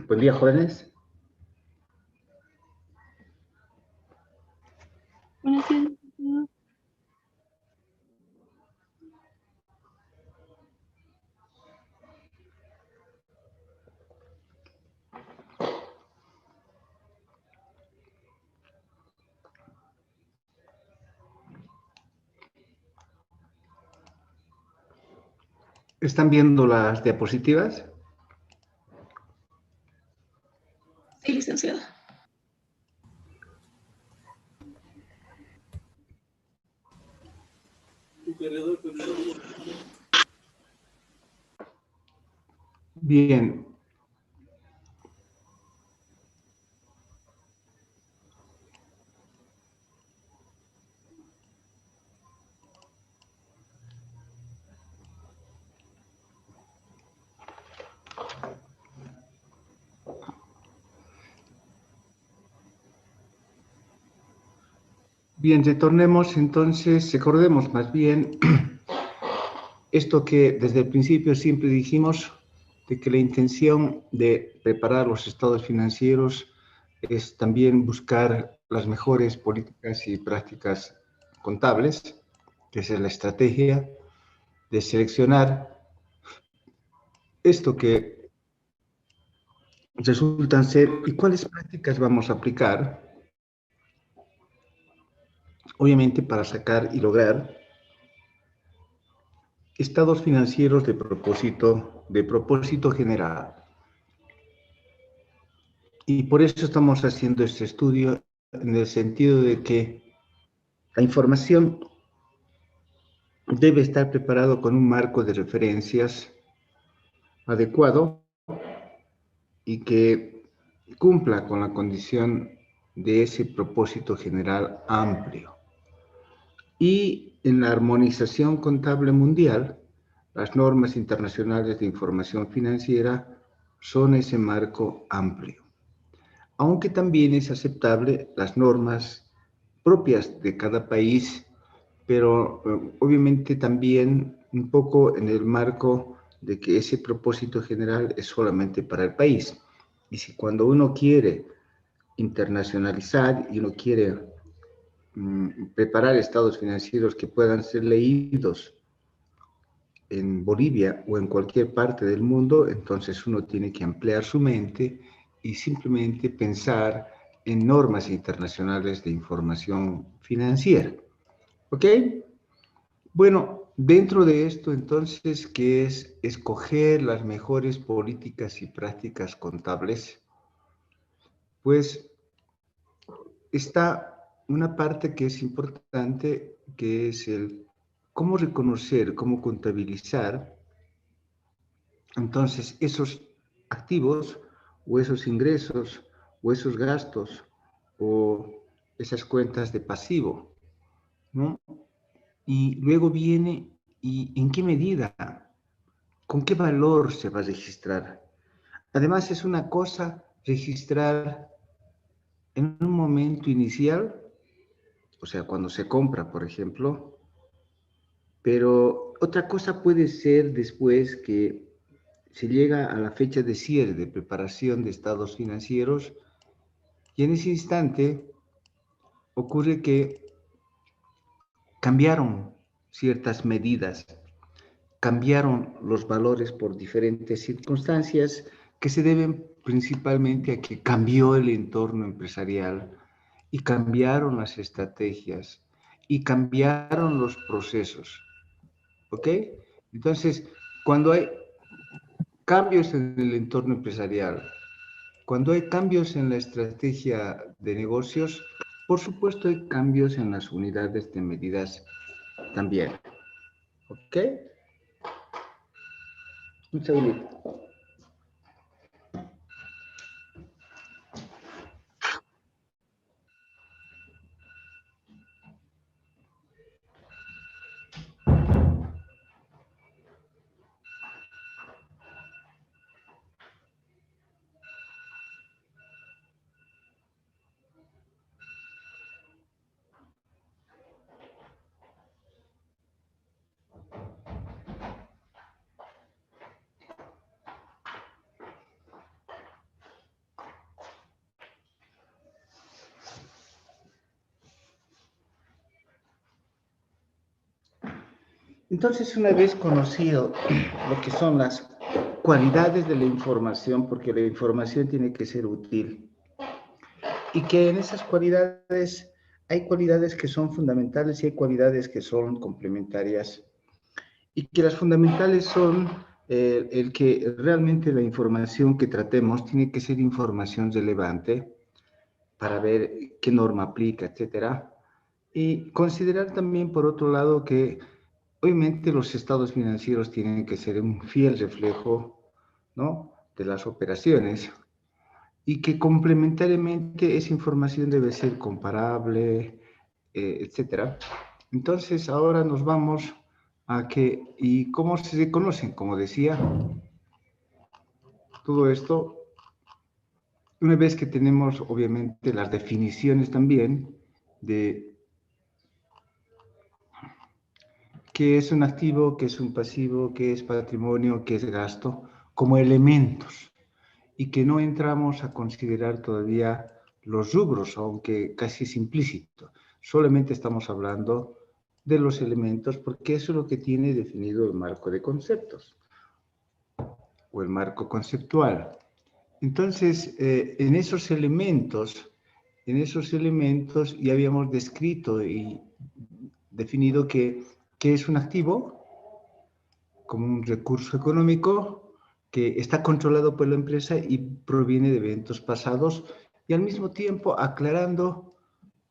Buen día, jóvenes. Buenos días. ¿Están viendo las diapositivas? Sí, licenciado. Bien. Bien, retornemos entonces, recordemos más bien esto que desde el principio siempre dijimos, de que la intención de preparar los estados financieros es también buscar las mejores políticas y prácticas contables, que esa es la estrategia de seleccionar esto que resultan ser y cuáles prácticas vamos a aplicar, obviamente para sacar y lograr estados financieros de propósito general. Y por eso estamos haciendo este estudio en el sentido de que la información debe estar preparado con un marco de referencias adecuado y que cumpla con la condición de ese propósito general amplio. Y en la armonización contable mundial, las normas internacionales de información financiera son ese marco amplio, aunque también es aceptable las normas propias de cada país, pero obviamente también un poco en el marco de que ese propósito general es solamente para el país. Y si cuando uno quiere internacionalizar y uno quiere preparar estados financieros que puedan ser leídos en Bolivia o en cualquier parte del mundo, entonces uno tiene que ampliar su mente y simplemente pensar en normas internacionales de información financiera. ¿Ok? Bueno, dentro de esto entonces, ¿qué es escoger las mejores políticas y prácticas contables? Pues está una parte que es importante, que es el cómo reconocer, cómo contabilizar entonces esos activos o esos ingresos o esos gastos o esas cuentas de pasivo, ¿no? Y luego viene, ¿y en qué medida? ¿Con qué valor se va a registrar? Además es una cosa registrar en un momento inicial, o sea, cuando se compra, por ejemplo, pero otra cosa puede ser después que se llega a la fecha de cierre de preparación de estados financieros y en ese instante ocurre que cambiaron ciertas medidas, cambiaron los valores por diferentes circunstancias que se deben principalmente a que cambió el entorno empresarial y cambiaron las estrategias y cambiaron los procesos. ¿Ok? Entonces, cuando hay cambios en el entorno empresarial, cuando hay cambios en la estrategia de negocios, por supuesto hay cambios en las unidades de medidas también. ¿Ok? Un segundito. Entonces, una vez conocido lo que son las cualidades de la información, porque la información tiene que ser útil, y que en esas cualidades hay cualidades que son fundamentales y hay cualidades que son complementarias, y que las fundamentales son el que realmente la información que tratemos tiene que ser información relevante para ver qué norma aplica, etcétera. Y considerar también, por otro lado, que obviamente los estados financieros tienen que ser un fiel reflejo, ¿no?, de las operaciones, y que complementariamente esa información debe ser comparable, etcétera. Entonces, ahora nos vamos a que, ¿y cómo se conocen? Como decía, todo esto, una vez que tenemos, obviamente, las definiciones también de qué es un activo, qué es un pasivo, qué es patrimonio, qué es gasto, como elementos, y que no entramos a considerar todavía los rubros, aunque casi es implícito. Solamente estamos hablando de los elementos, porque eso es lo que tiene definido el marco de conceptos o el marco conceptual. Entonces, en esos elementos ya habíamos descrito y definido que es un activo como un recurso económico que está controlado por la empresa y proviene de eventos pasados, y al mismo tiempo aclarando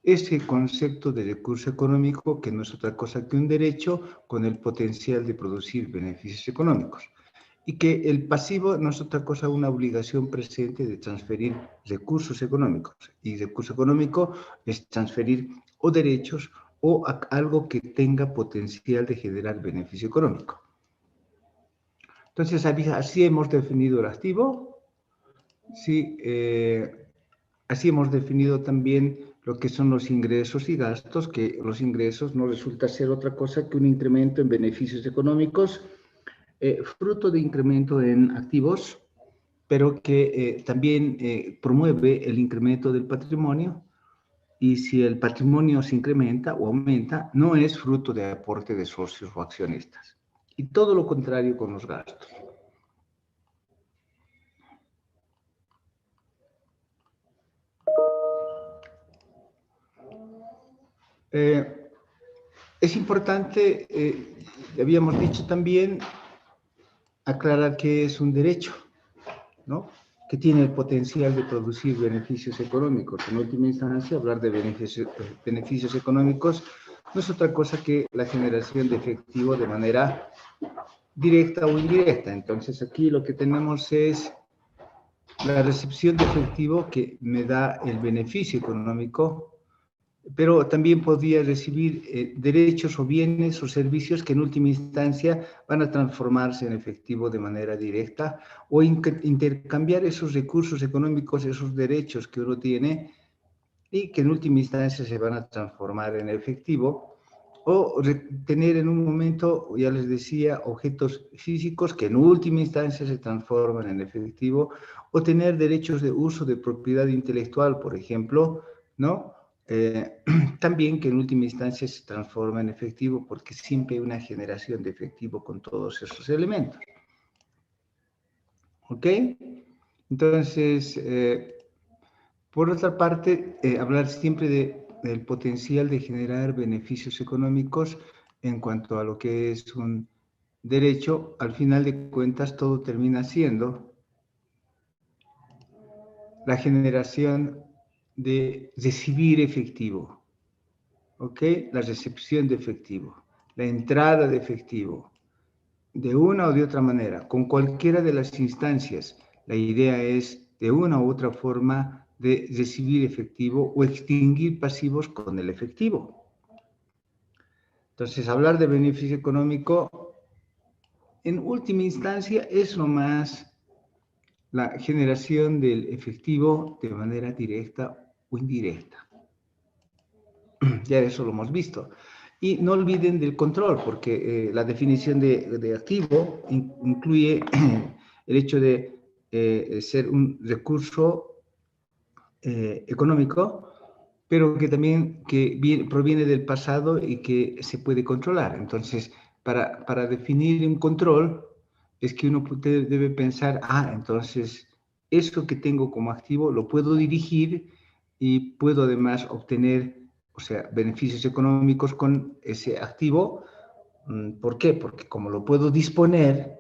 ese concepto de recurso económico, que no es otra cosa que un derecho con el potencial de producir beneficios económicos, y que el pasivo no es otra cosa una obligación presente de transferir recursos económicos, y recurso económico es transferir o derechos o algo que tenga potencial de generar beneficio económico. Entonces, así hemos definido el activo, sí, así hemos definido también lo que son los ingresos y gastos, que los ingresos no resulta ser otra cosa que un incremento en beneficios económicos, fruto de incremento en activos, pero que también promueve el incremento del patrimonio, y si el patrimonio se incrementa o aumenta, no es fruto de aporte de socios o accionistas. Y todo lo contrario con los gastos. Es importante, habíamos dicho también, aclarar que es un derecho, ¿no?, que tiene el potencial de producir beneficios económicos. En última instancia, hablar de beneficios económicos no es otra cosa que la generación de efectivo de manera directa o indirecta. Entonces, aquí lo que tenemos es la recepción de efectivo que me da el beneficio económico, pero también podría recibir derechos o bienes o servicios que en última instancia van a transformarse en efectivo de manera directa, o intercambiar esos recursos económicos, esos derechos que uno tiene y que en última instancia se van a transformar en efectivo, o tener en un momento, ya les decía, objetos físicos que en última instancia se transforman en efectivo, o tener derechos de uso de propiedad intelectual, por ejemplo, ¿no? También que en última instancia se transforma en efectivo, porque siempre hay una generación de efectivo con todos esos elementos. ¿Ok? Entonces, por otra parte, hablar siempre del potencial de generar beneficios económicos en cuanto a lo que es un derecho. Al final de cuentas, todo termina siendo la generación de recibir efectivo, ¿ok? La recepción de efectivo, la entrada de efectivo, de una o de otra manera, con cualquiera de las instancias. La idea es, de una u otra forma, de recibir efectivo o extinguir pasivos con el efectivo. Entonces, hablar de beneficio económico, en última instancia, es nomás la generación del efectivo de manera directa o indirecta. Ya eso lo hemos visto. Y no olviden del control, porque la definición de activo incluye el hecho de ser un recurso económico, pero que también proviene del pasado y que se puede controlar. Entonces, para definir un control es que uno debe pensar, entonces eso que tengo como activo lo puedo dirigir y puedo además obtener, o sea, beneficios económicos con ese activo. ¿Por qué? Porque como lo puedo disponer,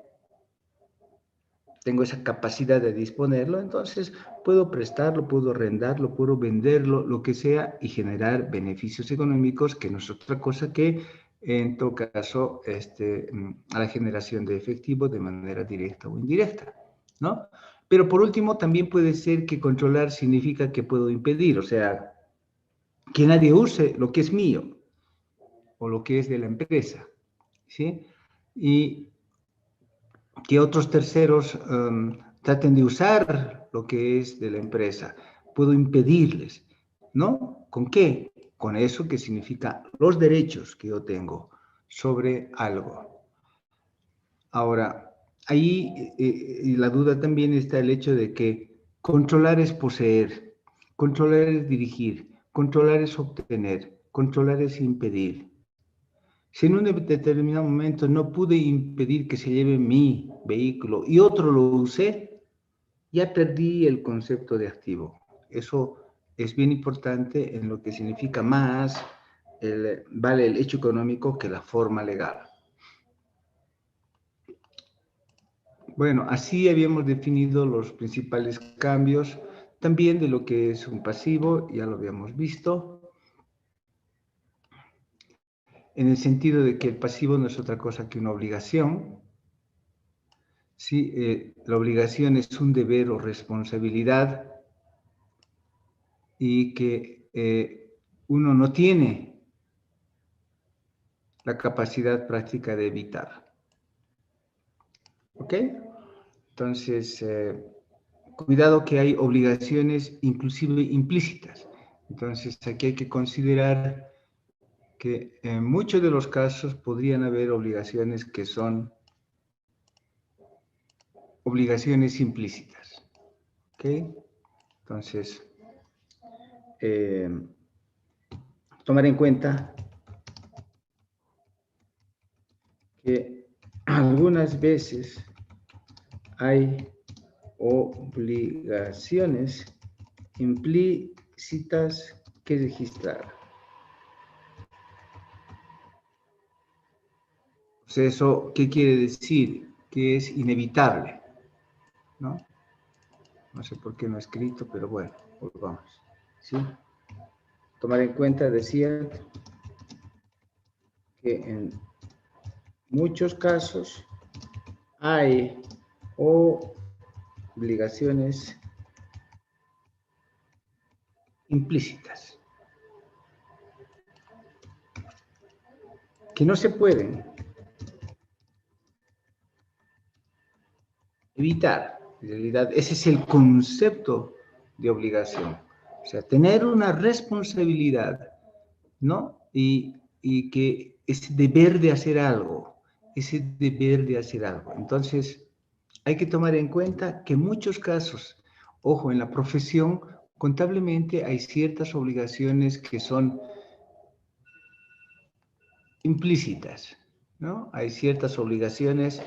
tengo esa capacidad de disponerlo, entonces puedo prestarlo, puedo arrendarlo, puedo venderlo, lo que sea, y generar beneficios económicos, que no es otra cosa que, en todo caso, a la generación de efectivo de manera directa o indirecta, ¿no? Pero por último, también puede ser que controlar significa que puedo impedir, o sea, que nadie use lo que es mío o lo que es de la empresa, ¿sí? Y que otros terceros traten de usar lo que es de la empresa. Puedo impedirles, ¿no? ¿Con qué? Con eso que significa los derechos que yo tengo sobre algo. Ahora, ahí la duda también está el hecho de que controlar es poseer, controlar es dirigir, controlar es obtener, controlar es impedir. Si en un determinado momento no pude impedir que se lleve mi vehículo y otro lo use, ya perdí el concepto de activo. Eso es bien importante en lo que significa más vale el hecho económico que la forma legal. Bueno, así habíamos definido los principales cambios, también de lo que es un pasivo, ya lo habíamos visto, en el sentido de que el pasivo no es otra cosa que una obligación. Sí, la obligación es un deber o responsabilidad y que uno no tiene la capacidad práctica de evitar. ¿Ok? Entonces, cuidado que hay obligaciones inclusive implícitas. Entonces, aquí hay que considerar que en muchos de los casos podrían haber obligaciones que son obligaciones implícitas. ¿Ok? Entonces, tomar en cuenta que algunas veces hay obligaciones implícitas que registrar. O sea, ¿eso qué quiere decir? Que es inevitable, ¿no? No sé por qué no he escrito, pero bueno, volvamos. ¿Sí? Tomar en cuenta, decía, que en muchos casos hay obligaciones implícitas que no se pueden evitar. En realidad, ese es el concepto de obligación. O sea, tener una responsabilidad, ¿no? Y que ese deber de hacer algo, ese deber de hacer algo. Entonces, hay que tomar en cuenta que en muchos casos, ojo, en la profesión, contablemente hay ciertas obligaciones que son implícitas, ¿no? Hay ciertas obligaciones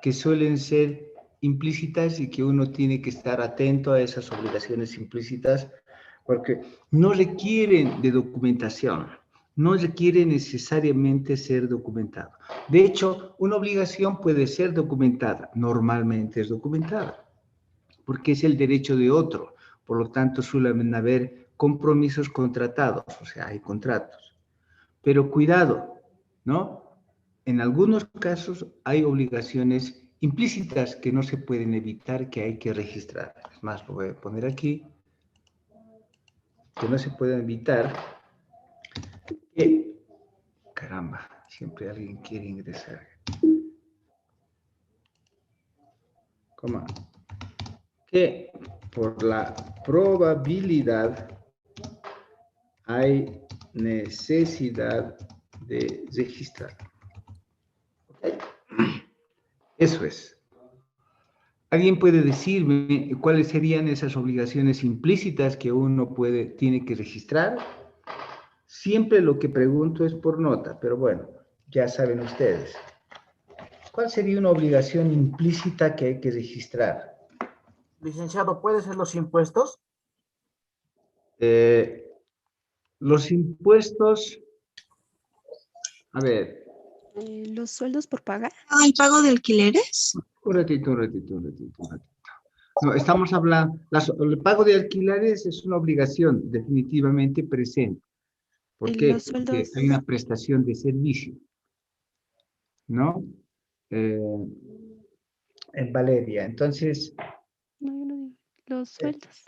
que suelen ser implícitas y que uno tiene que estar atento a esas obligaciones implícitas porque no requieren de documentación, no requiere necesariamente ser documentado. De hecho, una obligación puede ser documentada, normalmente es documentada, porque es el derecho de otro, por lo tanto suelen haber compromisos contratados, o sea, hay contratos. Pero cuidado, ¿no? En algunos casos hay obligaciones implícitas que no se pueden evitar, que hay que registrar. Es más, lo voy a poner aquí, que no se pueden evitar. Caramba, siempre alguien quiere ingresar. Coma. Que por la probabilidad hay necesidad de registrar. ¿Okay? Eso es. ¿Alguien puede decirme cuáles serían esas obligaciones implícitas que uno tiene que registrar? Siempre lo que pregunto es por nota, pero bueno, ya saben ustedes. ¿Cuál sería una obligación implícita que hay que registrar? Licenciado, ¿puede ser los impuestos? Los impuestos, a ver, Los sueldos por pagar. ¿El pago de alquileres? un ratito. No, estamos hablando, el pago de alquileres es una obligación definitivamente presente. ¿Por qué? Los Porque sueldos. hay una prestación de servicio, ¿no? En Valeria. Entonces, No, yo no digo. Los sueldos.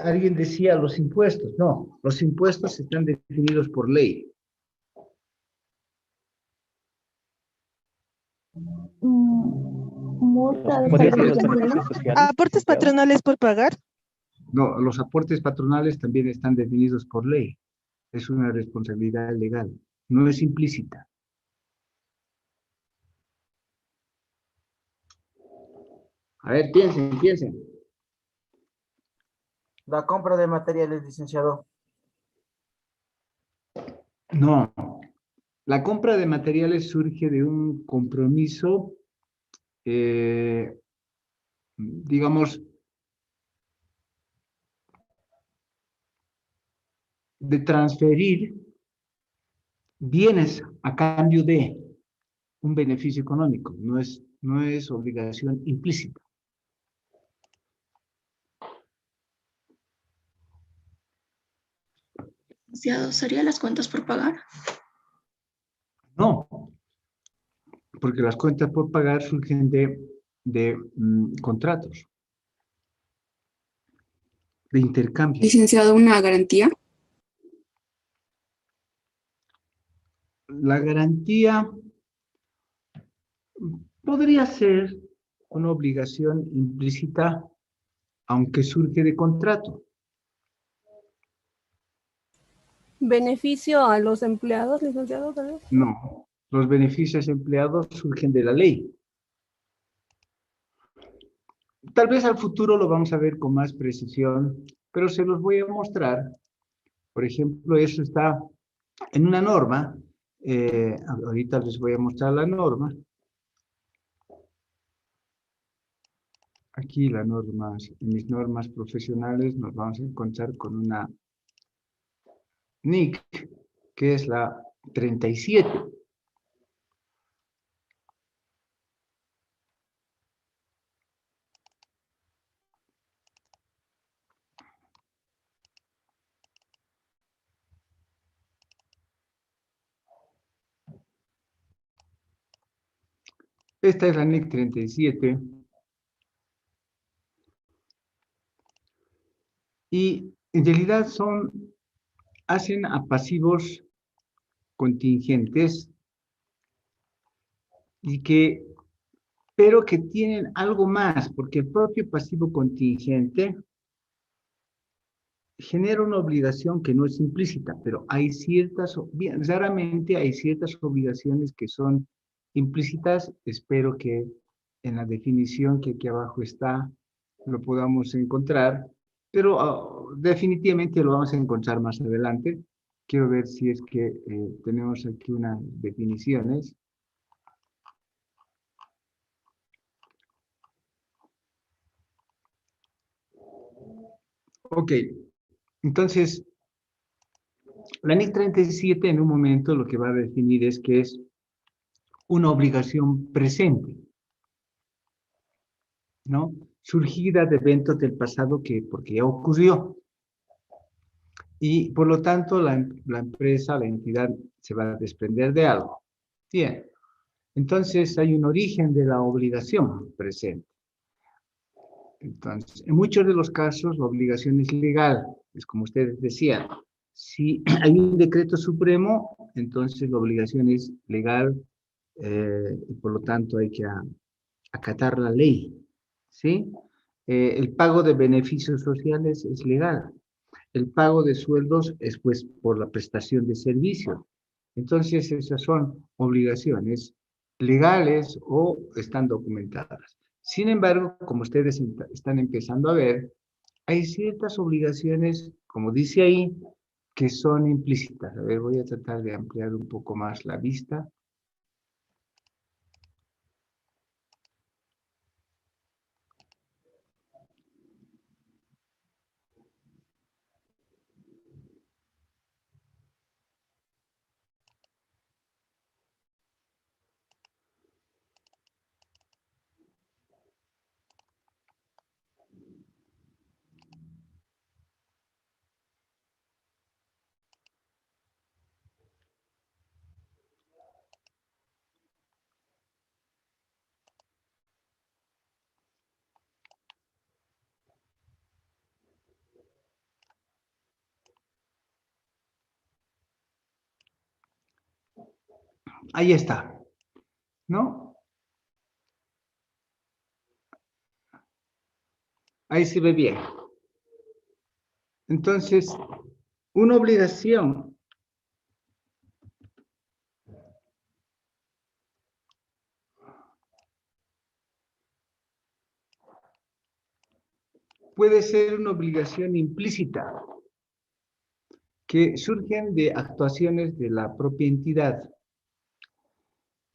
alguien decía los impuestos. No, los impuestos están definidos por ley. ¿Aportes patronales por pagar? No, los aportes patronales también están definidos por ley. Es una responsabilidad legal, no es implícita. A ver, piensen. La compra de materiales, licenciado. No, la compra de materiales surge de un compromiso, digamos, de transferir bienes a cambio de un beneficio económico, no es obligación implícita. Licenciado, ¿serían las cuentas por pagar? No, porque las cuentas por pagar surgen de contratos, de intercambio. Licenciado, ¿una garantía? La garantía podría ser una obligación implícita, aunque surge de contrato. ¿Beneficio a los empleados, licenciado, tal vez? No, los beneficios empleados surgen de la ley. Tal vez al futuro lo vamos a ver con más precisión, pero se los voy a mostrar. Por ejemplo, eso está en una norma. Ahorita les voy a mostrar la norma. Aquí las normas, en mis normas profesionales nos vamos a encontrar con una NIC, que es la 37. Esta es la NIC 37. Y en realidad hacen a pasivos contingentes pero que tienen algo más, porque el propio pasivo contingente genera una obligación que no es implícita, pero raramente hay ciertas obligaciones que son implícitas. Espero que en la definición que aquí abajo está lo podamos encontrar, pero definitivamente lo vamos a encontrar más adelante. Quiero ver si es que tenemos aquí unas definiciones. Ok, entonces, la NIC 37 en un momento lo que va a definir es que es una obligación presente, ¿no? Surgida de eventos del pasado porque ya ocurrió. Y por lo tanto la empresa, la entidad se va a desprender de algo. Bien, entonces hay un origen de la obligación presente. Entonces, en muchos de los casos la obligación es legal, es como ustedes decían. Si hay un decreto supremo, entonces la obligación es legal y por lo tanto hay que acatar la ley, ¿sí? El pago de beneficios sociales es legal. El pago de sueldos es pues por la prestación de servicios. Entonces esas son obligaciones legales o están documentadas. Sin embargo, como ustedes están empezando a ver, hay ciertas obligaciones, como dice ahí, que son implícitas. A ver, voy a tratar de ampliar un poco más la vista. Ahí está, ¿no? Ahí se ve bien. Entonces, una obligación puede ser una obligación implícita que surgen de actuaciones de la propia entidad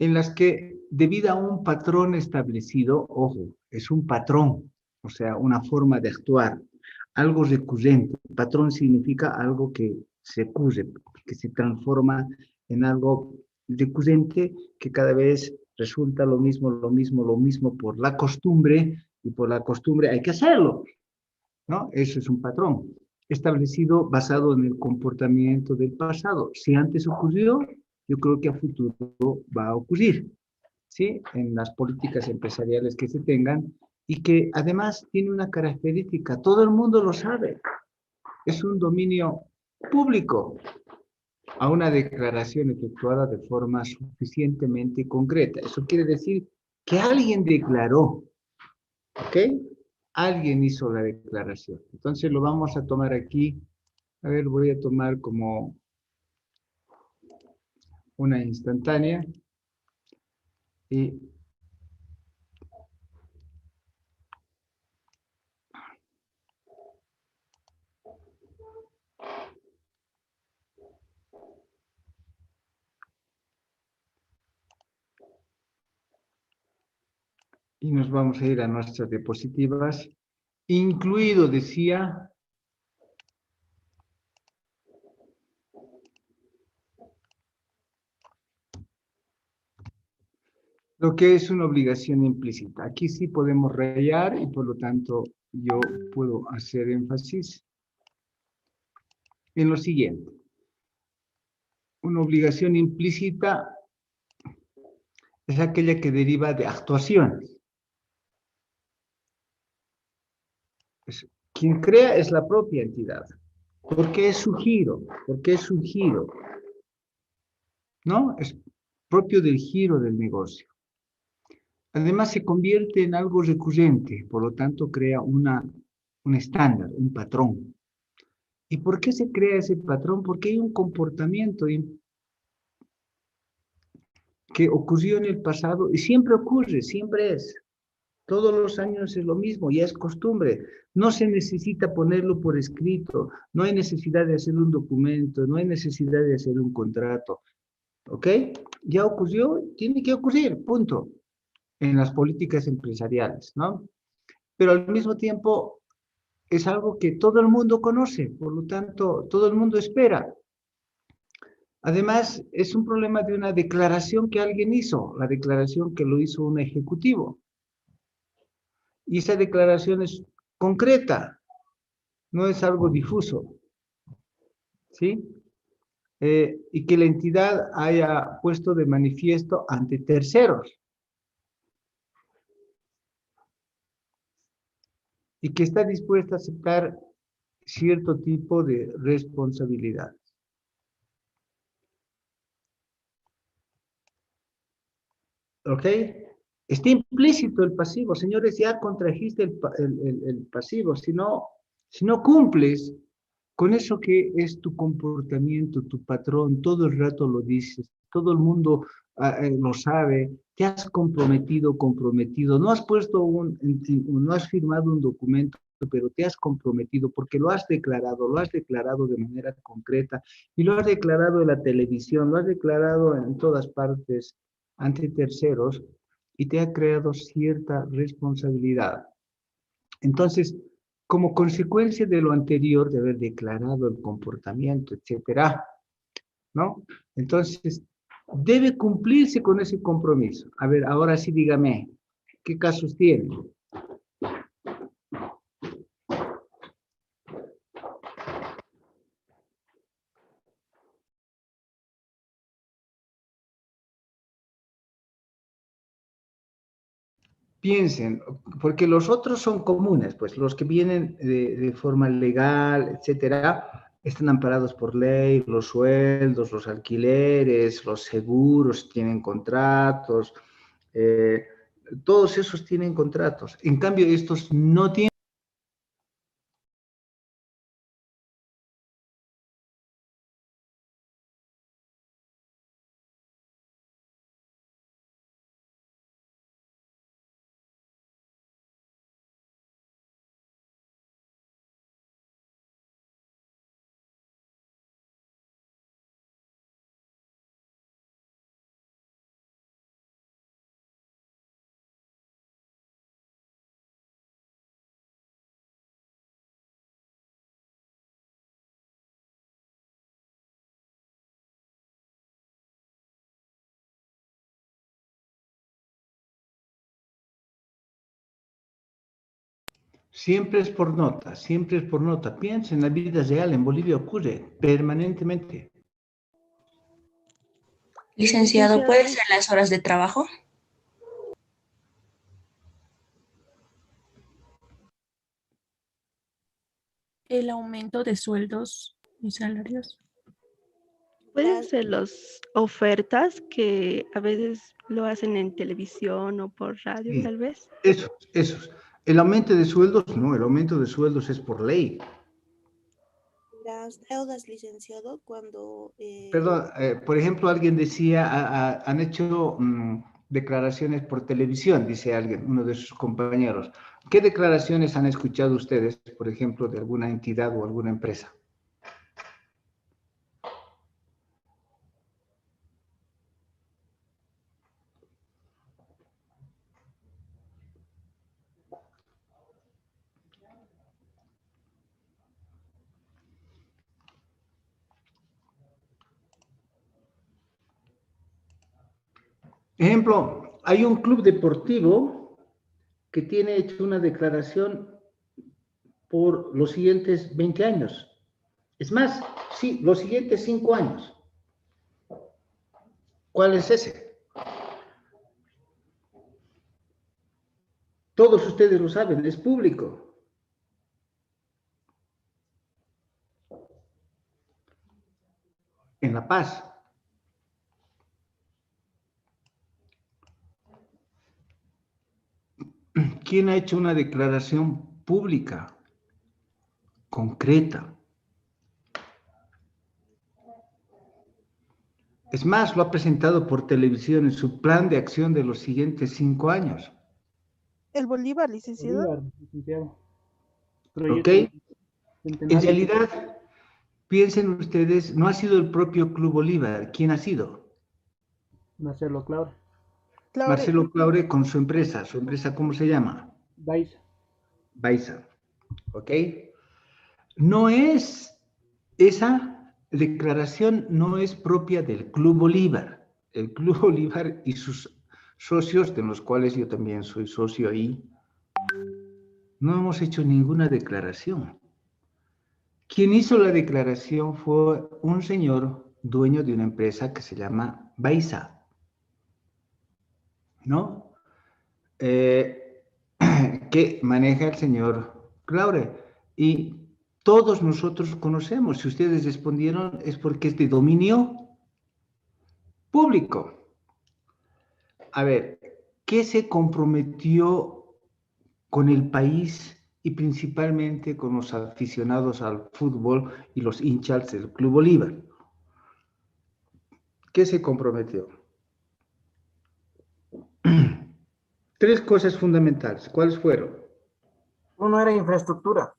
en las que, debido a un patrón establecido, ojo, es un patrón, o sea, una forma de actuar, algo recurrente. Patrón significa algo que se ocurre, que se transforma en algo recurrente, que cada vez resulta lo mismo, lo mismo, lo mismo por la costumbre, y por la costumbre hay que hacerlo, ¿no? Eso es un patrón establecido basado en el comportamiento del pasado. Si antes ocurrió, yo creo que a futuro va a ocurrir, ¿sí? En las políticas empresariales que se tengan, y que además tiene una característica, todo el mundo lo sabe, es un dominio público a una declaración efectuada de forma suficientemente concreta. Eso quiere decir que alguien declaró, ¿ok? Alguien hizo la declaración. Entonces lo vamos a tomar aquí. A ver, voy a tomar como una instantánea. Y nos vamos a ir a nuestras diapositivas. Incluido, decía, lo que es una obligación implícita. Aquí sí podemos rayar y por lo tanto yo puedo hacer énfasis en lo siguiente. Una obligación implícita es aquella que deriva de actuaciones. Quien crea es la propia entidad. Porque es su giro, porque es un giro, ¿no? Es propio del giro del negocio. Además se convierte en algo recurrente, por lo tanto crea un estándar, un patrón. ¿Y por qué se crea ese patrón? Porque hay un comportamiento que ocurrió en el pasado y siempre ocurre, siempre es. Todos los años es lo mismo, ya es costumbre. No se necesita ponerlo por escrito, no hay necesidad de hacer un documento, no hay necesidad de hacer un contrato. ¿Ok? Ya ocurrió, tiene que ocurrir, punto. En las políticas empresariales, ¿no? Pero al mismo tiempo es algo que todo el mundo conoce, por lo tanto, todo el mundo espera. Además, es un problema de una declaración que alguien hizo, la declaración que lo hizo un ejecutivo. Y esa declaración es concreta, no es algo difuso, ¿sí? Y que la entidad haya puesto de manifiesto ante terceros. Y que está dispuesta a aceptar cierto tipo de responsabilidad. ¿Ok? Está implícito el pasivo. Señores, ya contrajiste el pasivo. Si no cumples con eso que es tu comportamiento, tu patrón, todo el rato lo dices, todo el mundo lo sabe, te has comprometido, no has puesto no has firmado un documento pero te has comprometido porque lo has declarado de manera concreta y lo has declarado en la televisión, lo has declarado en todas partes ante terceros y te ha creado cierta responsabilidad. Entonces, como consecuencia de lo anterior, de haber declarado el comportamiento, etcétera, ¿no? Entonces, debe cumplirse con ese compromiso. A ver, ahora sí dígame, ¿qué casos tiene? Piensen, porque los otros son comunes, pues los que vienen de forma legal, etcétera, están amparados por ley, los sueldos, los alquileres, los seguros, tienen contratos, eh, todos esos tienen contratos. En cambio, estos no tienen. Siempre es por nota, siempre es por nota. Piensa en la vida real, en Bolivia ocurre permanentemente. Licenciado, ¿puede ser las horas de trabajo? El aumento de sueldos y salarios. Pueden ser las ofertas que a veces lo hacen en televisión o por radio, Sí, tal vez. esos. El aumento de sueldos, no, el aumento de sueldos es por ley. Las deudas, licenciado, cuando Perdón, por ejemplo, alguien decía, han hecho declaraciones por televisión, dice alguien, uno de sus compañeros. ¿Qué declaraciones han escuchado ustedes, por ejemplo, de alguna entidad o alguna empresa? Ejemplo, hay un club deportivo que tiene hecho una declaración por los siguientes 20 años. Es más, sí, los siguientes 5 años. ¿Cuál es ese? Todos ustedes lo saben, es público. En La Paz. ¿Quién ha hecho una declaración pública, concreta? Es más, lo ha presentado por televisión en su plan de acción de los siguientes 5 años. El Bolívar, licenciado. Bolívar, licenciado. ¿Ok? Proyecto En centenario. realidad, piensen ustedes, no ha sido el propio Club Bolívar. ¿Quién ha sido? Marcelo Claure. Claure. Marcelo Claure con su empresa. ¿Su empresa cómo se llama? Baiza. Baiza. ¿Ok? No es, esa declaración no es propia del Club Bolívar. El Club Bolívar y sus socios, de los cuales yo también soy socio ahí, no hemos hecho ninguna declaración. Quien hizo la declaración fue un señor dueño de una empresa que se llama Baiza, ¿no? Que maneja el señor Claure. Y todos nosotros conocemos, si ustedes respondieron, es porque es de dominio público. A ver, ¿qué se comprometió con el país y principalmente con los aficionados al fútbol y los hinchas del Club Bolívar? ¿Qué se comprometió? Tres cosas fundamentales. ¿Cuáles fueron? Uno era infraestructura.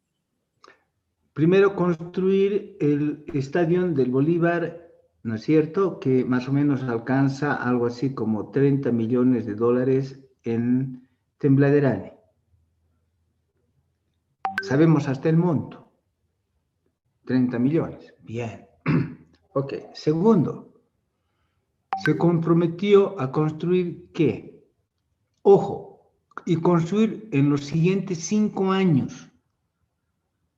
Primero construir el estadio del Bolívar, ¿no es cierto? Que más o menos alcanza algo así como 30 millones de dólares en Tembladerane. Sabemos hasta el monto. 30 millones. Bien. Ok. Segundo, se comprometió a construir ¿qué? Ojo, y construir en los siguientes 5 años.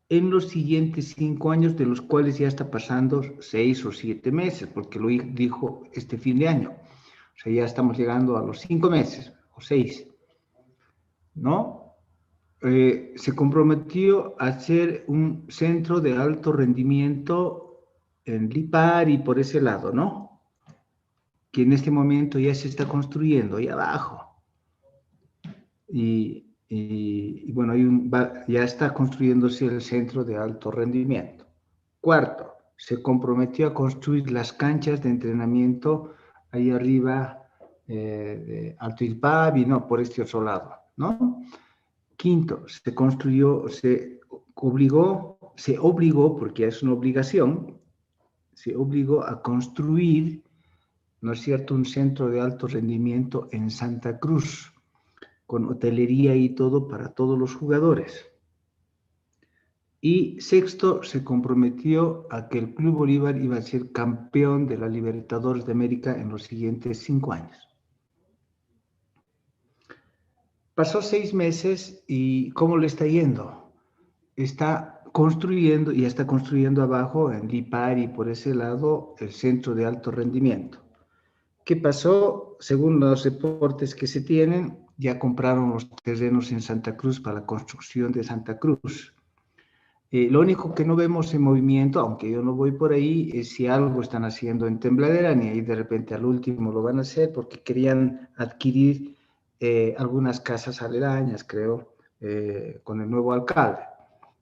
En los siguientes 5 años, de los cuales ya está pasando 6 o 7 meses, porque lo dijo este fin de año. O sea, ya estamos llegando a los 5 meses, o 6, ¿no? Se comprometió a hacer un centro de alto rendimiento en Lipari, por ese lado, ¿no? Que en este momento ya se está construyendo ahí abajo. Y bueno, ya está construyéndose el centro de alto rendimiento. Cuarto, se comprometió a construir las canchas de entrenamiento ahí arriba de Alto Ilpavi, no, por este otro lado, ¿no? Quinto, se obligó, porque es una obligación, se obligó a construir, ¿no es cierto?, un centro de alto rendimiento en Santa Cruz, con hotelería y todo para todos los jugadores. Y sexto, se comprometió a que el Club Bolívar iba a ser campeón de la Libertadores de América en los siguientes 5 años. Pasó 6 meses y ¿cómo le está yendo? Está construyendo, y está construyendo abajo, en Lipari, por ese lado, el centro de alto rendimiento. ¿Qué pasó? Según los reportes que se tienen, ya compraron los terrenos en Santa Cruz para la construcción de Santa Cruz. Lo único que no vemos en movimiento, aunque yo no voy por ahí, es si algo están haciendo en Tembladerane, y ahí de repente al último lo van a hacer porque querían adquirir algunas casas aledañas, creo, con el nuevo alcalde.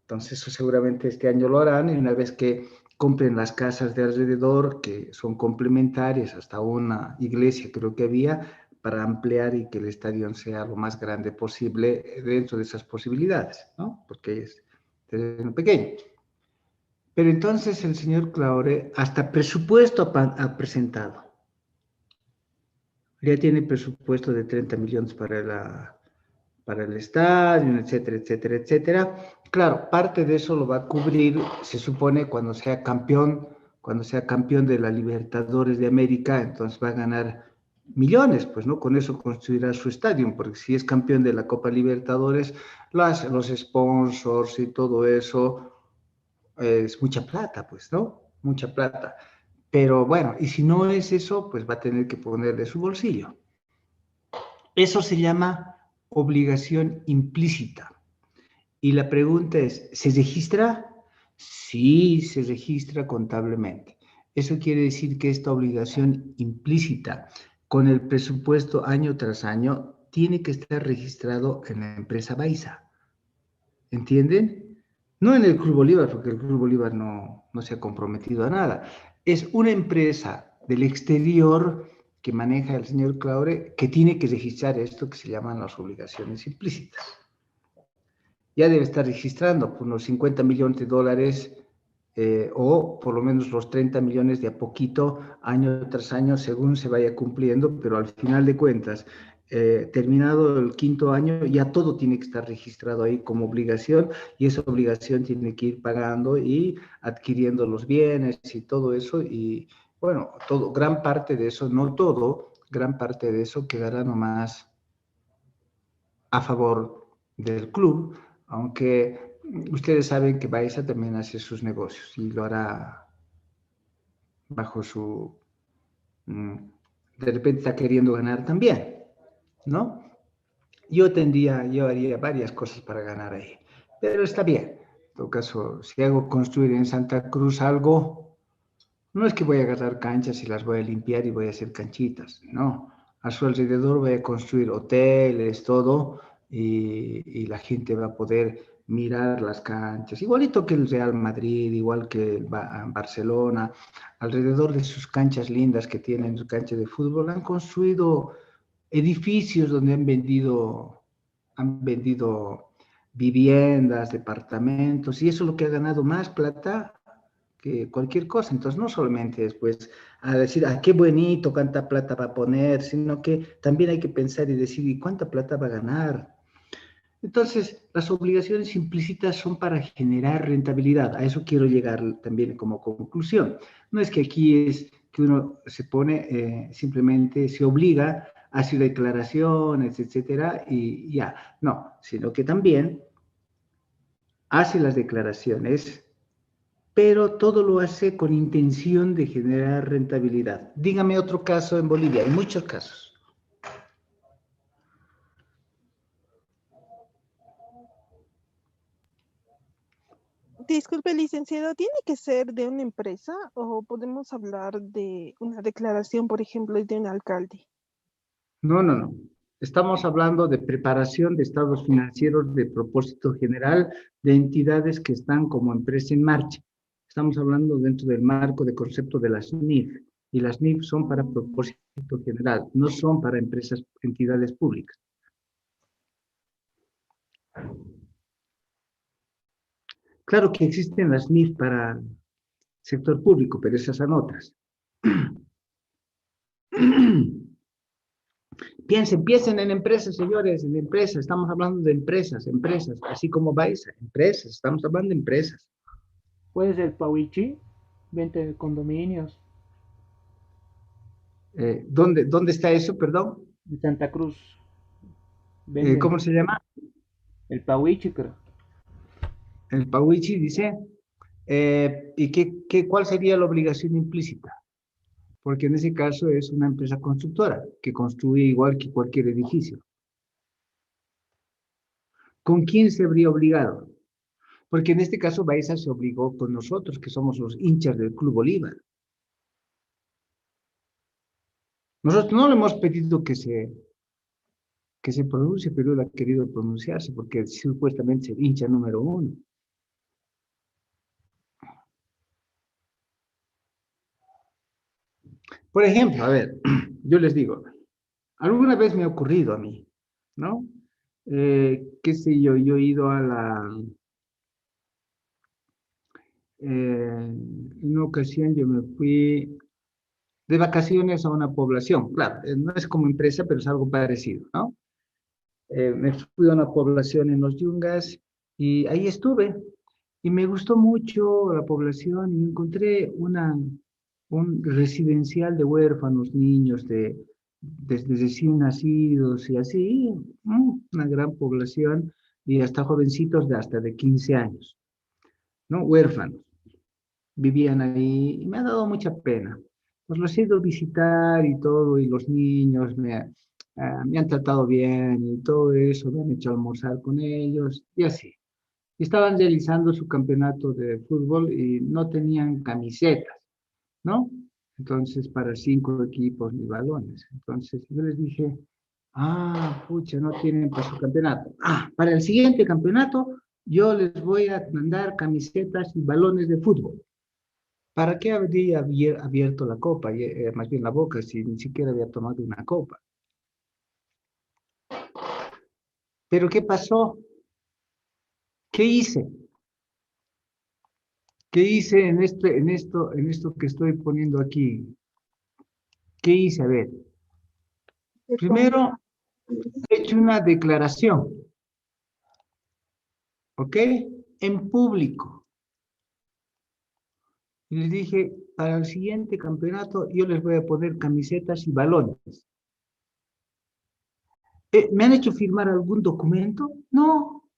Entonces eso seguramente este año lo harán, y una vez que compren las casas de alrededor, que son complementarias, hasta una iglesia creo que había, para ampliar y que el estadio sea lo más grande posible dentro de esas posibilidades, ¿no? Porque es terreno pequeño. Pero entonces el señor Claure hasta presupuesto ha presentado. Ya tiene presupuesto de 30 millones para el estadio, etcétera, etcétera, etcétera. Claro, parte de eso lo va a cubrir, se supone, cuando sea campeón de la Libertadores de América, entonces va a ganar millones, pues, ¿no? Con eso construirá su estadio, porque si es campeón de la Copa Libertadores, los sponsors y todo eso es mucha plata, pues, ¿no? Mucha plata. Pero bueno, y si no es eso, pues va a tener que poner de su bolsillo. Eso se llama obligación implícita. Y la pregunta es, ¿se registra? Sí, se registra contablemente. Eso quiere decir que esta obligación implícita, con el presupuesto año tras año, tiene que estar registrado en la empresa Baiza. ¿Entienden? No en el Club Bolívar, porque el Club Bolívar no se ha comprometido a nada. Es una empresa del exterior que maneja el señor Claure, que tiene que registrar esto que se llaman las obligaciones implícitas. Ya debe estar registrando por unos 50 millones de dólares o por lo menos los 30 millones de a poquito, año tras año, según se vaya cumpliendo, pero al final de cuentas, terminado el 5.º año, ya todo tiene que estar registrado ahí como obligación, y esa obligación tiene que ir pagando y adquiriendo los bienes y todo eso, y bueno, gran parte de eso, no todo, gran parte de eso quedará nomás a favor del club, aunque ustedes saben que Baiza también hace sus negocios y lo hará bajo su... de repente está queriendo ganar también, ¿no? Yo haría varias cosas para ganar ahí, pero está bien. En todo caso, si hago construir en Santa Cruz algo, no es que voy a agarrar canchas y las voy a limpiar y voy a hacer canchitas, no. A su alrededor voy a construir hoteles, todo, y la gente va a poder mirar las canchas, igualito que el Real Madrid, igual que el Barcelona. Alrededor de sus canchas lindas que tienen, su cancha de fútbol, han construido edificios donde han vendido viviendas, departamentos, y eso es lo que ha ganado más plata que cualquier cosa. Entonces, no solamente después a decir, ah, qué bonito, cuánta plata va a poner, sino que también hay que pensar y decir, ¿y cuánta plata va a ganar? Entonces, las obligaciones implícitas son para generar rentabilidad. A eso quiero llegar también como conclusión. No es que aquí es que uno se pone, simplemente se obliga, hace declaraciones, etcétera, y ya. No, sino que también hace las declaraciones, pero todo lo hace con intención de generar rentabilidad. Dígame otro caso en Bolivia, hay muchos casos. Disculpe, licenciado, ¿tiene que ser de una empresa o podemos hablar de una declaración, por ejemplo, de un alcalde? No, no, no. Estamos hablando de preparación de estados financieros de propósito general de entidades que están como empresa en marcha. Estamos hablando dentro del marco de concepto de las NIF. Y las NIF son para propósito general, no son para empresas, entidades públicas. Claro que existen las NIF para sector público, pero esas son otras. Piensen en empresas, señores, en empresas. Estamos hablando de empresas, así como vais, empresas, estamos hablando de empresas. Puede ser Pauichi, venta de condominios, ¿Dónde está eso, perdón? de Santa Cruz. Venden ¿Cómo se llama? el Pauichi, creo. El Pauichi dice, ¿y cuál sería la obligación implícita? Porque en ese caso es una empresa constructora que construye igual que cualquier edificio. ¿Con quién se habría obligado? Porque en este caso Baiza se obligó con nosotros, que somos los hinchas del Club Bolívar. Nosotros no le hemos pedido que se pronuncie, pero él ha querido pronunciarse porque supuestamente es el hincha número 1. Por ejemplo, a ver, yo les digo, alguna vez me ha ocurrido a mí, ¿no? Qué sé yo, yo he ido a en una ocasión yo me fui de vacaciones a una población, claro, no es como empresa, pero es algo parecido, ¿no? Me fui a una población en los Yungas y ahí estuve y me gustó mucho la población y encontré un residencial de huérfanos, niños desde recién nacidos y así, una gran población y hasta jovencitos de hasta de 15 años, ¿no? Huérfanos. Vivían ahí y me ha dado mucha pena. Pues los he ido a visitar y todo, y los niños me han tratado bien y todo eso, me han hecho almorzar con ellos y así. Y estaban realizando su campeonato de fútbol y no tenían camisetas, ¿no? Entonces, para 5 equipos ni balones. Entonces, yo les dije, ah, pucha, no tienen para su campeonato. Ah, para el siguiente campeonato, yo les voy a mandar camisetas y balones de fútbol. ¿Para qué habría abierto la copa, más bien la boca, si ni siquiera había tomado una copa? Pero ¿qué pasó? ¿Qué hice? ¿Qué hice en esto que estoy poniendo aquí? ¿Qué hice? A ver, primero he hecho una declaración, ¿ok? En público. Y les dije, para el siguiente campeonato yo les voy a poner camisetas y balones. ¿Me han hecho firmar algún documento? No.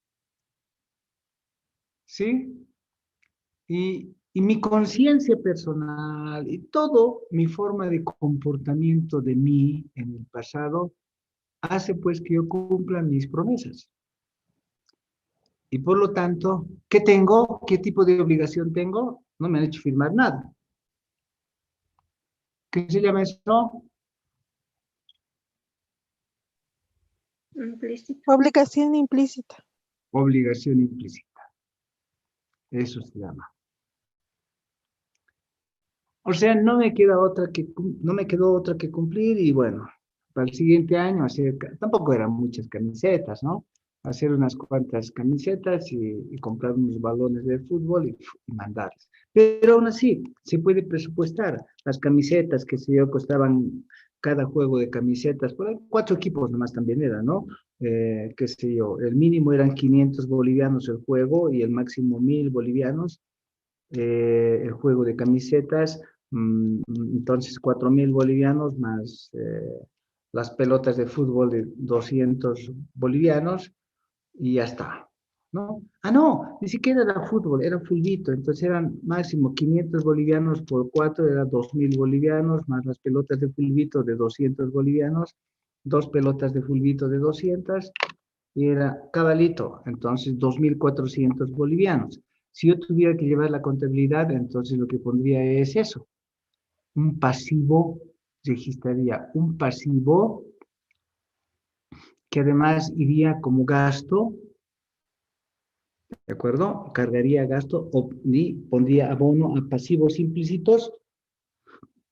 ¿Sí? Y mi conciencia personal y todo mi forma de comportamiento de mí en el pasado hace pues que yo cumpla mis promesas. Y por lo tanto, ¿qué tengo? ¿Qué tipo de obligación tengo? No me han hecho firmar nada. ¿Qué se llama eso? Implícito. Obligación implícita. Obligación implícita. Eso se llama. O sea, no me quedó otra que cumplir y bueno, para el siguiente año, tampoco eran muchas camisetas, ¿no? hacer unas cuantas camisetas y comprar unos balones de fútbol y mandarles. Pero aún así, se puede presupuestar. Las camisetas, que se yo, costaban cada juego de camisetas, por ahí 4 equipos nomás también era, ¿no? Qué sé yo, el mínimo eran 500 bolivianos el juego y el máximo 1000 bolivianos el juego de camisetas, entonces 4000 bolivianos más las pelotas de fútbol de 200 bolivianos y ya está, ¿no? Ah, no, ni siquiera era fútbol, era fulbito, entonces eran máximo 500 bolivianos por 4, era 2000 bolivianos, más las pelotas de fulbito de 200 bolivianos, 2 pelotas de fulbito de 200, y era cabalito, entonces 2400 bolivianos. Si yo tuviera que llevar la contabilidad, entonces lo que pondría es eso, un pasivo, registraría un pasivo que además iría como gasto, ¿de acuerdo? Cargaría gasto y pondría abono a pasivos implícitos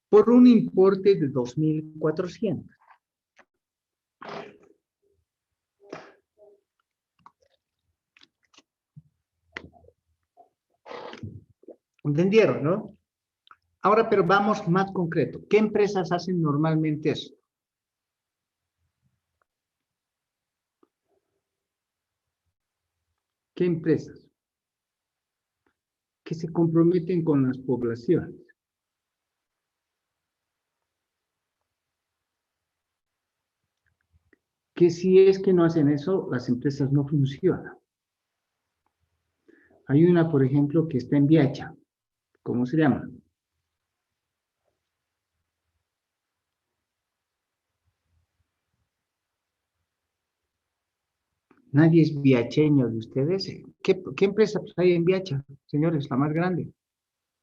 por un importe de 2400. ¿Entendieron, no? Ahora, pero vamos más concreto. ¿Qué empresas hacen normalmente eso? ¿Qué empresas? Que se comprometen con las poblaciones. Que si es que no hacen eso, las empresas no funcionan. Hay una, por ejemplo, que está en Viacha. ¿Cómo se llama? Nadie es viacheño de ustedes. ¿Qué empresa hay en Viacha, señores? La más grande.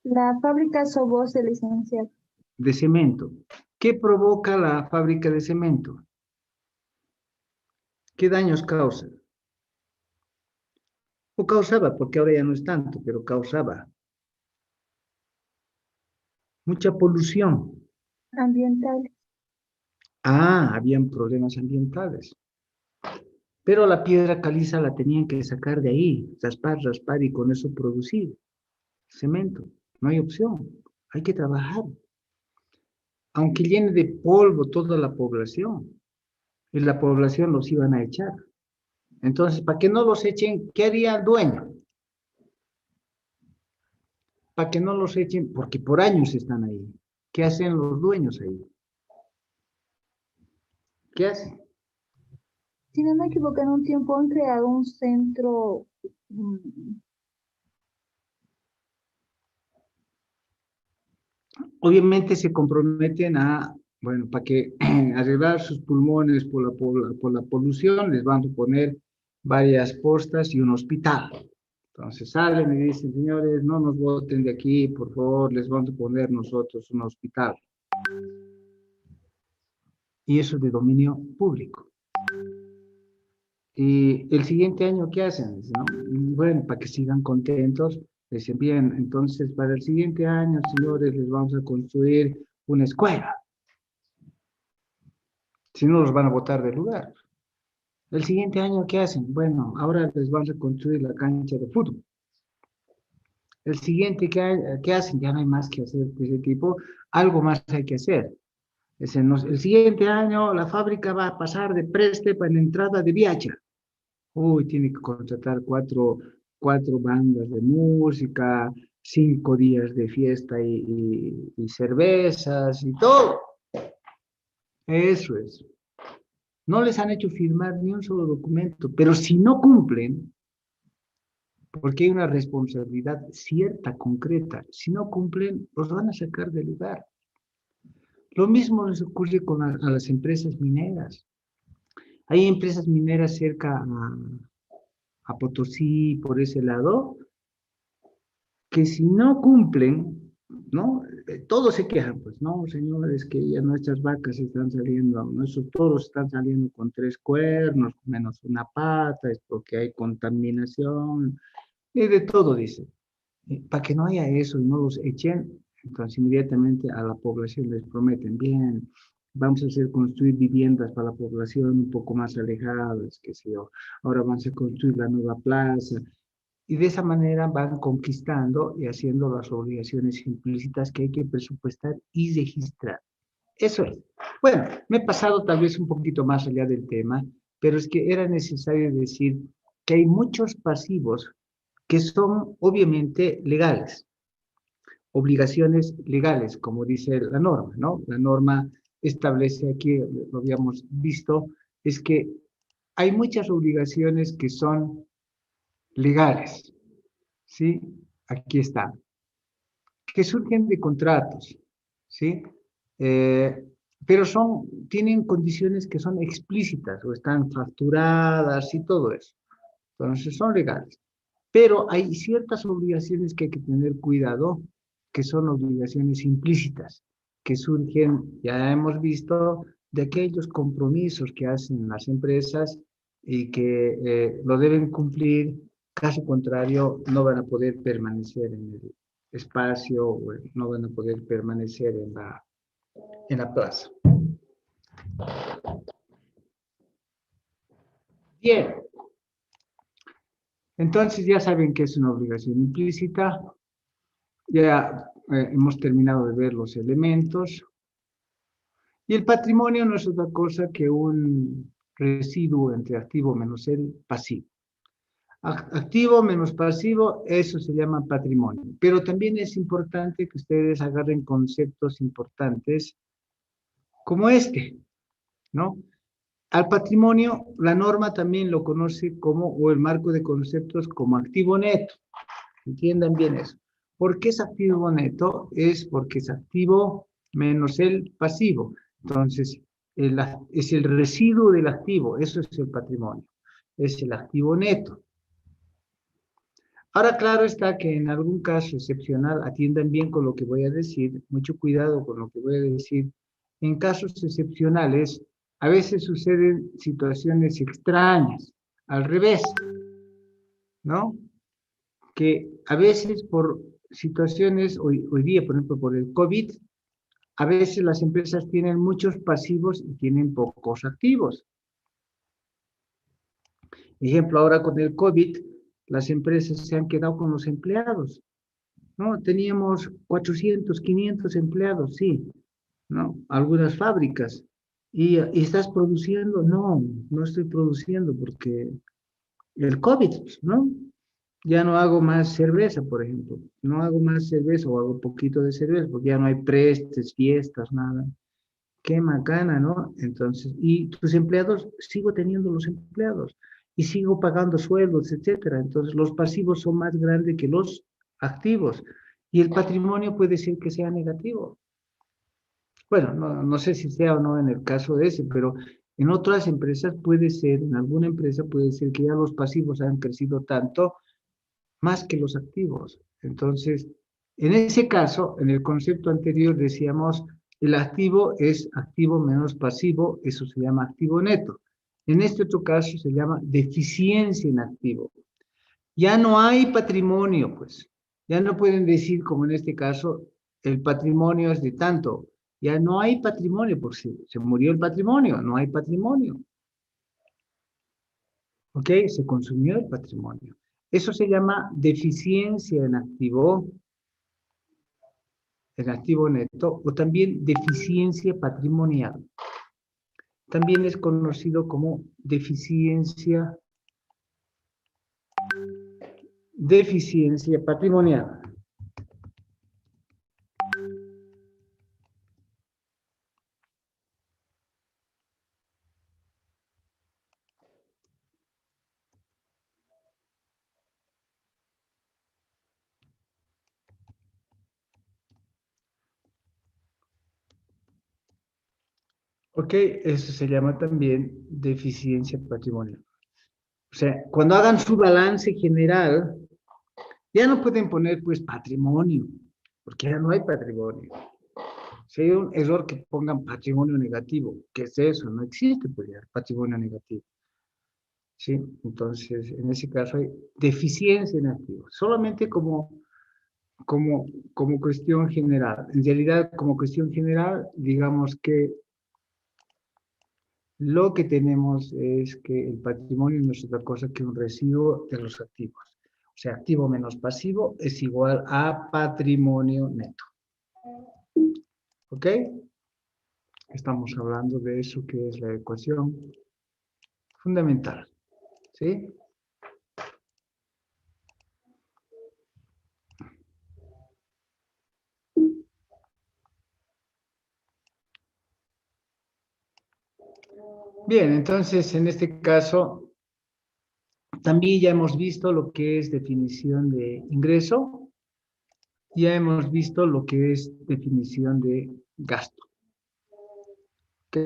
La fábrica Sobose, licenciado. De cemento. ¿Qué provoca la fábrica de cemento? ¿Qué daños causa? O causaba, porque ahora ya no es tanto, pero causaba mucha polución. Ambiental. Ah, habían problemas ambientales. Pero la piedra caliza la tenían que sacar de ahí, raspar, raspar y con eso producir cemento. No hay opción. Hay que trabajar. Aunque llene de polvo toda la población, y la población los iban a echar. Entonces, para que no los echen, ¿qué haría el dueño? Para que no los echen, porque por años están ahí. ¿Qué hacen los dueños ahí? ¿Qué hacen? Si no me equivoco, en un tiempo han creado un centro, Obviamente se comprometen a, bueno, para que arreglar sus pulmones por la polución, les van a poner varias postas y un hospital. Entonces salen y dicen, señores, no nos voten de aquí, por favor, les vamos a poner nosotros un hospital. Y eso es de dominio público. Y el siguiente año, ¿qué hacen? ¿No? Bueno, para que sigan contentos, dicen, bien, entonces para el siguiente año, señores, les vamos a construir una escuela. Si no, los van a botar del lugar. El siguiente año, ¿qué hacen? Bueno, ahora les vamos a construir la cancha de fútbol. El siguiente, ¿qué hacen? Ya no hay más que hacer de ese tipo. Algo más hay que hacer. El siguiente año, la fábrica va a pasar de Preste para la entrada de Viacha. Uy, tiene que contratar cuatro bandas de música, 5 días de fiesta y cervezas y todo. Eso es. No les han hecho firmar ni un solo documento, pero si no cumplen, porque hay una responsabilidad cierta, concreta, si no cumplen, los van a sacar del lugar. Lo mismo les ocurre a las empresas mineras. Hay empresas mineras cerca a Potosí, por ese lado, que si no cumplen, ¿no? Todos se quejan, pues, no, señores, que ya nuestras vacas están saliendo, nuestros toros están saliendo con 3 cuernos, menos una pata, es porque hay contaminación, y de todo, dice. Para que no haya eso y no los echen, entonces inmediatamente a la población les prometen, bien, vamos a hacer construir viviendas para la población un poco más alejada, qué sé yo, ahora vamos a construir la nueva plaza, y de esa manera van conquistando y haciendo las obligaciones implícitas que hay que presupuestar y registrar. Eso es. Bueno, me he pasado tal vez un poquito más allá del tema, pero es que era necesario decir que hay muchos pasivos que son obviamente legales, obligaciones legales, como dice la norma, ¿no? La norma establece aquí, lo habíamos visto, es que hay muchas obligaciones que son legales, ¿sí? Aquí están, que surgen de contratos, ¿sí? Pero tienen condiciones que son explícitas o están facturadas y todo eso. Entonces son legales. Pero hay ciertas obligaciones que hay que tener cuidado, que son obligaciones implícitas, que surgen, ya hemos visto, de aquellos compromisos que hacen las empresas y que lo deben cumplir, caso contrario no van a poder permanecer en el espacio, o no van a poder permanecer en la plaza. Bien. Entonces ya saben que es una obligación implícita. Ya hemos terminado de ver los elementos. Y el patrimonio no es otra cosa que un residuo entre activo menos el pasivo. Activo menos pasivo, eso se llama patrimonio. Pero también es importante que ustedes agarren conceptos importantes como este, ¿no? Al patrimonio, la norma también lo conoce como, o el marco de conceptos como activo neto. Entiendan bien eso. ¿Por qué es activo neto? Es porque es activo menos el pasivo. Entonces, es el residuo del activo. Eso es el patrimonio. Es el activo neto. Ahora, claro está que en algún caso excepcional, atiendan bien con lo que voy a decir, mucho cuidado con lo que voy a decir. En casos excepcionales, a veces suceden situaciones extrañas, al revés, ¿no? Que a veces por situaciones, hoy día, por ejemplo, por el COVID, a veces las empresas tienen muchos pasivos y tienen pocos activos. Ejemplo, ahora con el COVID, las empresas se han quedado con los empleados, ¿no? Teníamos 400, 500 empleados, sí, ¿no? Algunas fábricas. ¿Y estás produciendo? No, no estoy produciendo porque el COVID, ¿no? Ya no hago más cerveza, por ejemplo. No hago más cerveza o hago poquito de cerveza porque ya no hay prestes, fiestas, nada. Qué macana, ¿no? Entonces, y tus empleados, sigo teniendo los empleados y sigo pagando sueldos, etcétera. Entonces, los pasivos son más grandes que los activos y el patrimonio puede ser que sea negativo. Bueno, no sé si sea o no en el caso de ese, pero en otras empresas puede ser, en alguna empresa puede ser que ya los pasivos han crecido tanto más que los activos. Entonces, en ese caso, en el concepto anterior decíamos, el activo es activo menos pasivo, eso se llama activo neto. En este otro caso se llama deficiencia en activo. Ya no hay patrimonio, pues. Ya no pueden decir, como en este caso, el patrimonio es de tanto. Ya no hay patrimonio, porque se murió el patrimonio, no hay patrimonio. ¿Ok? Se consumió el patrimonio. Eso se llama deficiencia en activo neto, o también deficiencia patrimonial. También es conocido como deficiencia patrimonial. Ok, eso se llama también deficiencia patrimonial. O sea, cuando hagan su balance general, ya no pueden poner pues patrimonio, porque ya no hay patrimonio. Si hay un error que pongan patrimonio negativo, ¿qué es eso? No existe pues ya patrimonio negativo. ¿Sí? Entonces, en ese caso hay deficiencia en activos, solamente como cuestión general. En realidad, como cuestión general, digamos que lo que tenemos es que el patrimonio no es otra cosa que un residuo de los activos. O sea, activo menos pasivo es igual a patrimonio neto. ¿Ok? Estamos hablando de eso que es la ecuación fundamental. ¿Sí? Bien, entonces en este caso también ya hemos visto lo que es definición de ingreso, ya hemos visto lo que es definición de gasto. ¿Ok?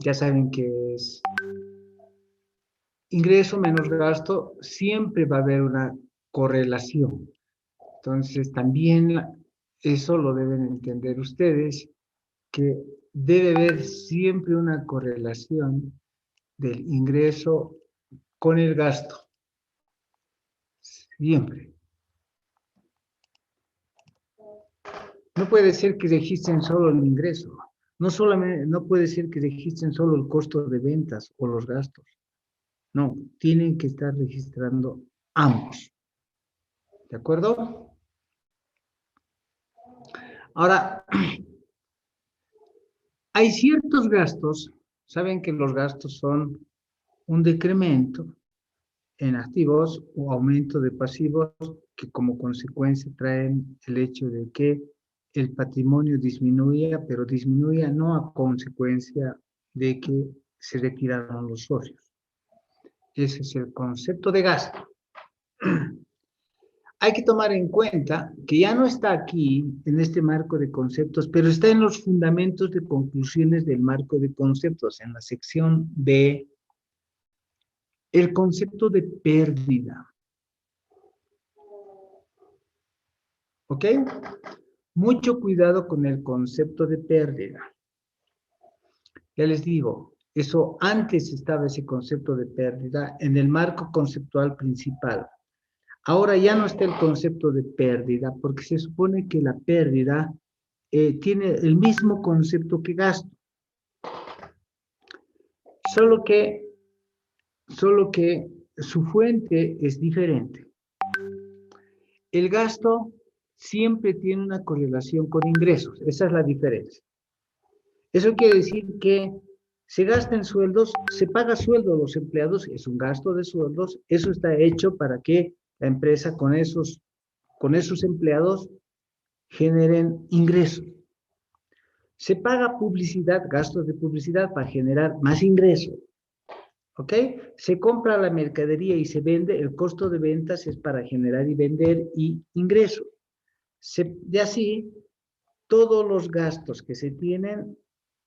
Ya saben que es ingreso menos gasto, siempre va a haber una correlación. Entonces también eso lo deben entender ustedes, que debe haber siempre una correlación del ingreso con el gasto. Siempre. No puede ser que registren solo el ingreso. No solamente, no puede ser que registren solo el costo de ventas o los gastos. No, tienen que estar registrando ambos. ¿De acuerdo? Ahora, hay ciertos gastos, saben que los gastos son un decremento en activos o aumento de pasivos que como consecuencia traen el hecho de que el patrimonio disminuya, pero disminuya no a consecuencia de que se retiraron los socios. Ese es el concepto de gasto. Hay que tomar en cuenta que ya no está aquí en este marco de conceptos, pero está en los fundamentos de conclusiones del marco de conceptos, en la sección B, el concepto de pérdida. ¿Ok? Mucho cuidado con el concepto de pérdida. Ya les digo, eso antes estaba ese concepto de pérdida en el marco conceptual principal. Ahora ya no está el concepto de pérdida porque se supone que la pérdida tiene el mismo concepto que gasto. Solo que su fuente es diferente. El gasto siempre tiene una correlación con ingresos. Esa es la diferencia. Eso quiere decir que se gasta en sueldos, se paga sueldo a los empleados, es un gasto de sueldos. Eso está hecho para que la empresa con esos empleados generen ingresos. Se paga publicidad, gastos de publicidad para generar más ingresos. ¿Ok? Se compra la mercadería y se vende, el costo de ventas es para generar y vender y ingresos. Y así, todos los gastos que se tienen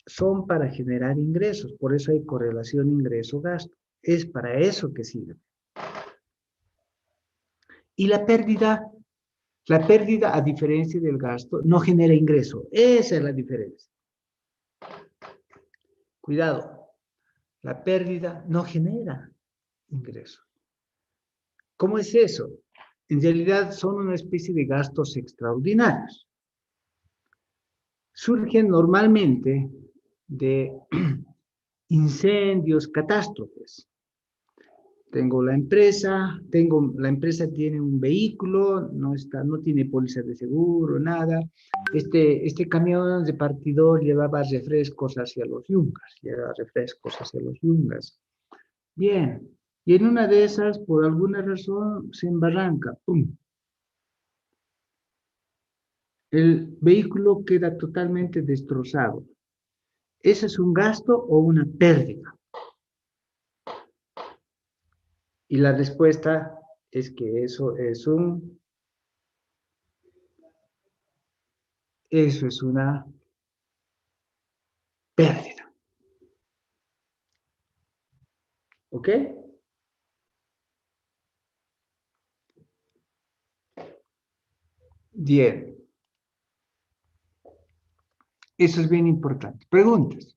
son para generar ingresos, por eso hay correlación ingreso-gasto. Es para eso que sirve. Y la pérdida, a diferencia del gasto, no genera ingreso. Esa es la diferencia. Cuidado, la pérdida no genera ingresos. ¿Cómo es eso? En realidad son una especie de gastos extraordinarios. Surgen normalmente de incendios, catástrofes. La empresa tiene un vehículo, no tiene póliza de seguro, nada. Este camión repartidor llevaba refrescos hacia los yungas. Bien, y en una de esas, por alguna razón, se embarranca, ¡pum! El vehículo queda totalmente destrozado. ¿Ese es un gasto o una pérdida? Y la respuesta es que eso es una pérdida. ¿Ok? Bien. Eso es bien importante. Preguntas.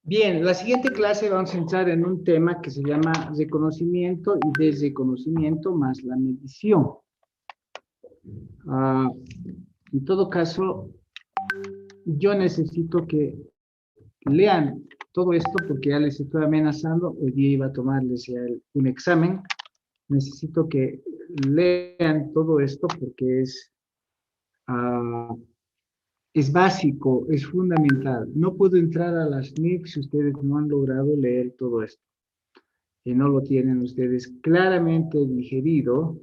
Bien, la siguiente clase vamos a entrar en un tema que se llama reconocimiento y desreconocimiento más la medición. En todo caso, yo necesito que lean todo esto porque ya les estoy amenazando. Hoy día iba a tomarles ya un examen. Necesito que lean todo esto porque es básico, es fundamental. No puedo entrar a las NIC si ustedes no han logrado leer todo esto. Y no lo tienen ustedes claramente digerido.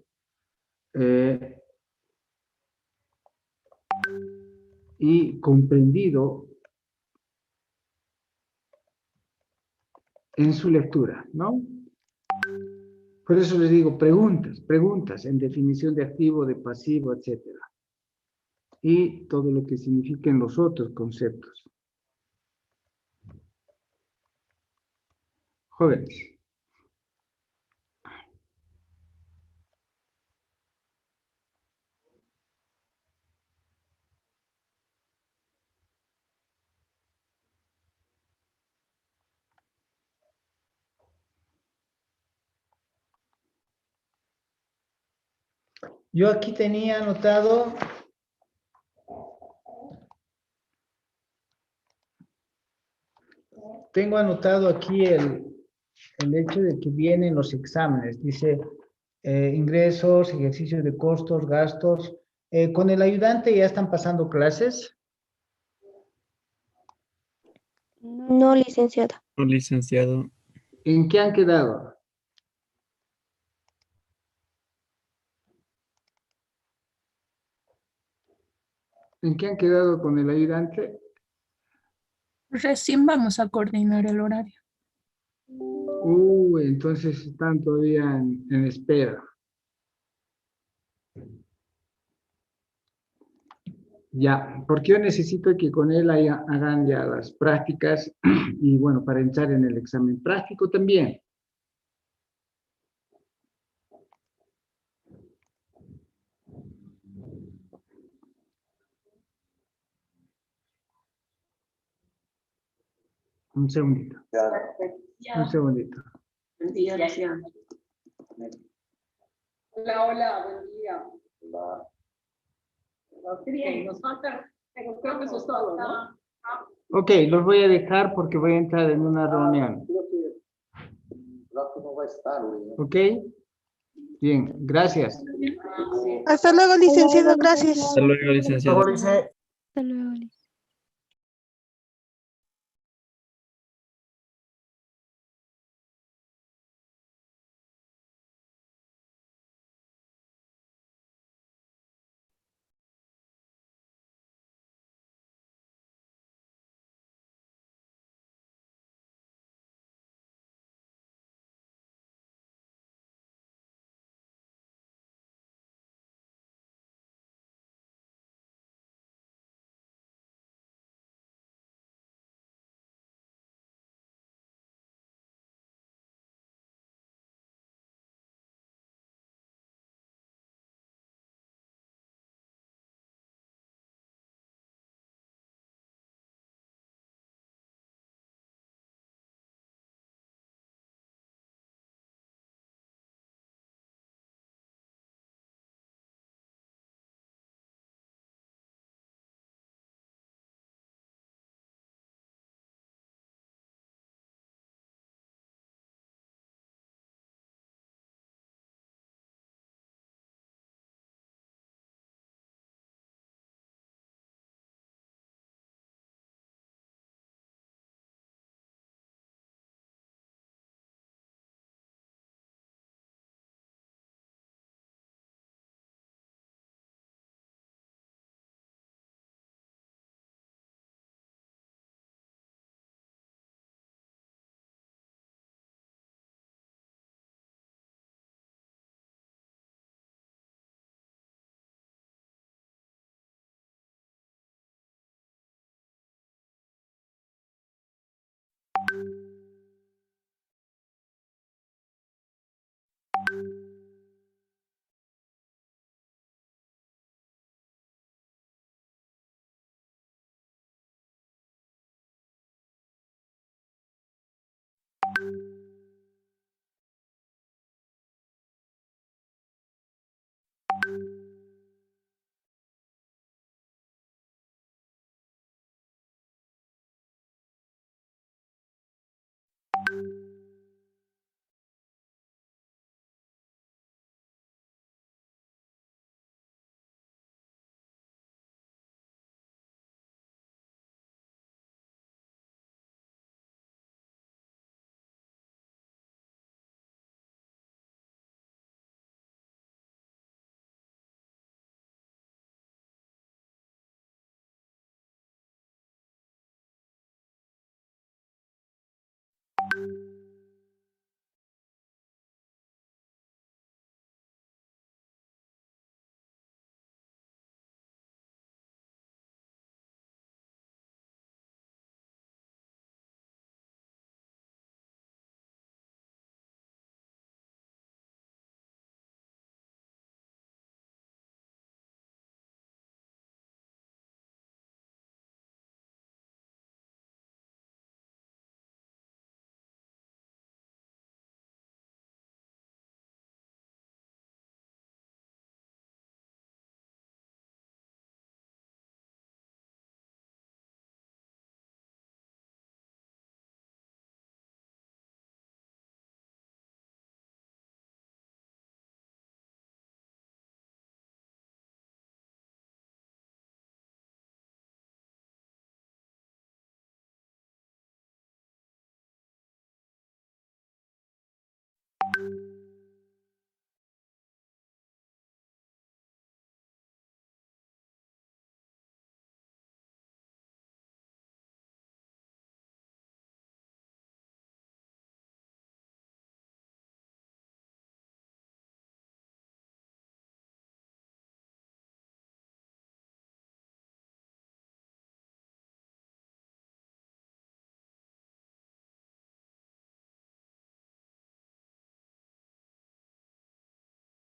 Y comprendido en su lectura, ¿no? Por eso les digo preguntas en definición de activo, de pasivo, etcétera. Y todo lo que signifiquen los otros conceptos. Jóvenes. Yo aquí tenía anotado tengo anotado aquí el hecho de que vienen los exámenes. Dice ingresos, ejercicios de costos, gastos. ¿Con el ayudante ya están pasando clases? No, licenciada. No, licenciado. ¿En qué han quedado? ¿En qué han quedado con el ayudante? Recién vamos a coordinar el horario. Entonces están todavía en espera. Ya, porque yo necesito que con él hagan ya las prácticas y bueno, para entrar en el examen práctico también. Un segundito. Un segundito. Buen día, Luciano. Hola, buen día. Hola. Nos falta, pero creo que eso es todo, ¿no? Ok, los voy a dejar porque voy a entrar en una reunión. Ok. Bien, gracias. Hasta luego, licenciado. Gracias. Hasta luego, licenciado. Hasta luego, Liz.